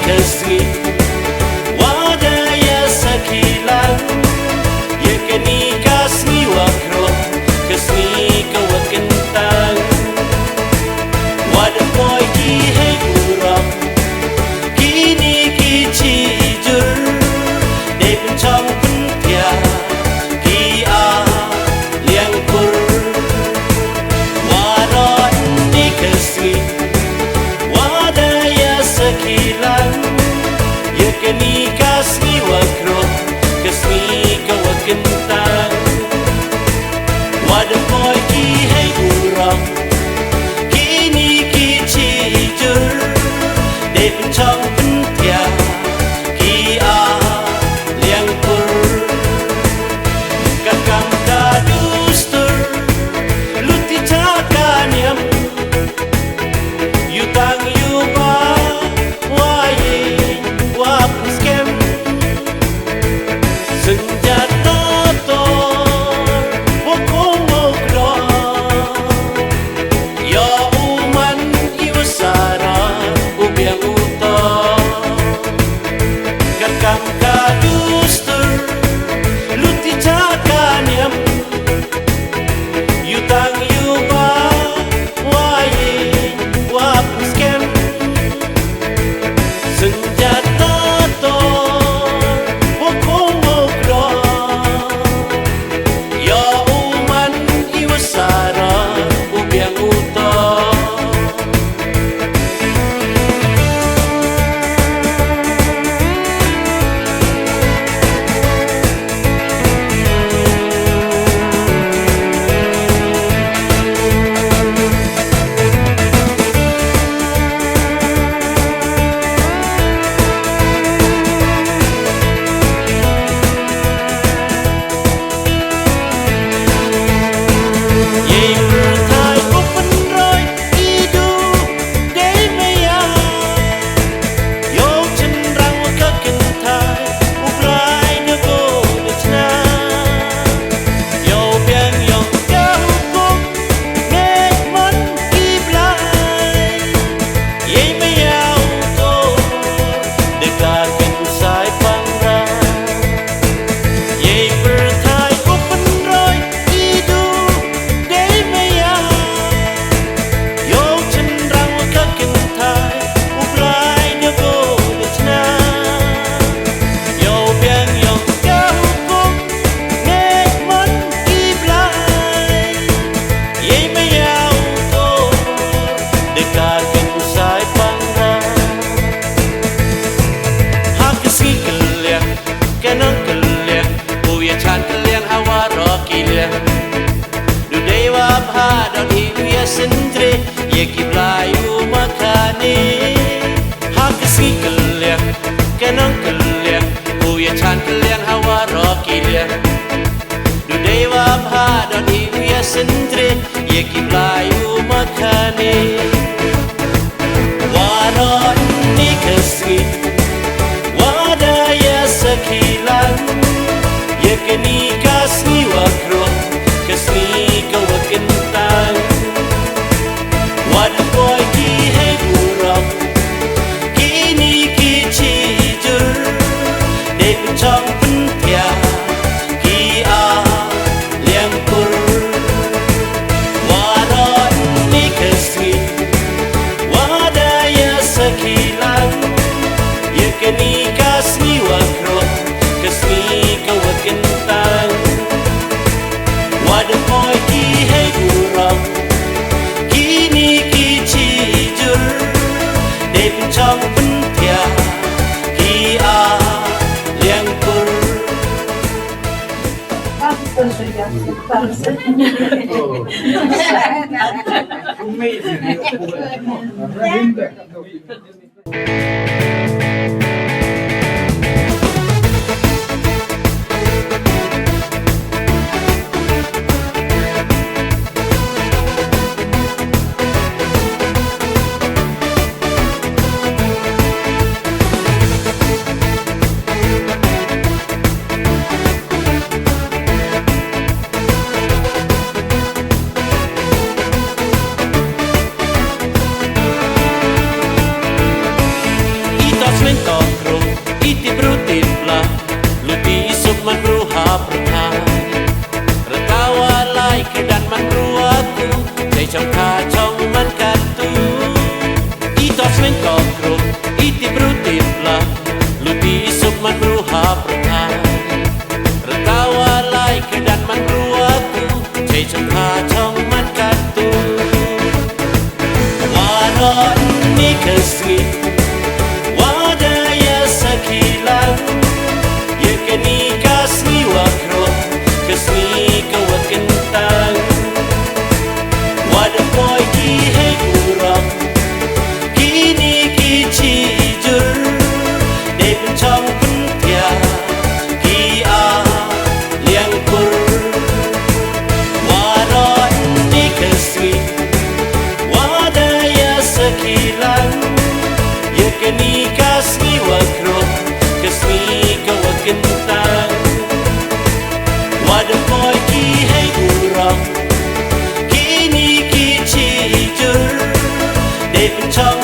kasih wadaya sakilan ya kini kasih wakro kasih kawat kentang wadah boy ki hai urang kini ki cijur de pencang pentia ki a liang pur wadah ni kasih wadaya sakilan ya kini kasih wakro kasih kawat kentang wadah boy ki hai urang kini ki cijur de pencang pentia ki a liang pur kakam kadustur luti cakanyam yutang yuba waye wapuskem senjata tor wokongokro ya uman iwasara ubiang uto kakam kadustur luti cakanyam yutang yuba waye wapuskem senjata tor wokongokro ya uman iwasara ubiang uto Yei bertai open roy idu dei maya yo cenderang ke kentai ubrai nego dechna yo biang yong hukum ngek man iblai yei maya uto dekakin sai pangrang yei bertai open roy idu dei maya yo cenderang ke kentai ubrai nego dechna yo biang yong hukum ngek man iblai yei maya uto dekakin sai pangrang hakasi kalian kenang kalian uya chan kalian hawaro kilian du dewa bhadon hiu ya sendre ye kiblayu makane hakasi kalian kenang kalian uya chan kalian hawaro kilian du dewa bhadon hiu ya sendre ye kiblayu makane waron ni kasih wadaya sakilan ya kini kasih wakro kasih kawat kentang wadah boy ki hai urang kini ki cijur de pencang pentia ki a liang pur wadah ni kasih wadaya sakilan ya kini kasih wakro kasih kawat kentang wadah boy ki hai urang kini ki cijur de pencang pentia ki a liang pur trong kha trong mắt cát tu i to smen ko kro i ti bru ti pla lu ti suk man bru ha pra ratawa lai ke dan man bru aku chei trong kha trong mắt cát tu waron ni keswi wada ya sakilang ye keni kasmi wakro kasmi ka wakentang wada boy ki hey kurang kini ki chijur dem chong pun tia ki a liang kur waron ni kaswi wada ya sakilang ye keni kasmi wakro kasmi ka wakentang wada boy ki hey kurang kini ki chijur dem chong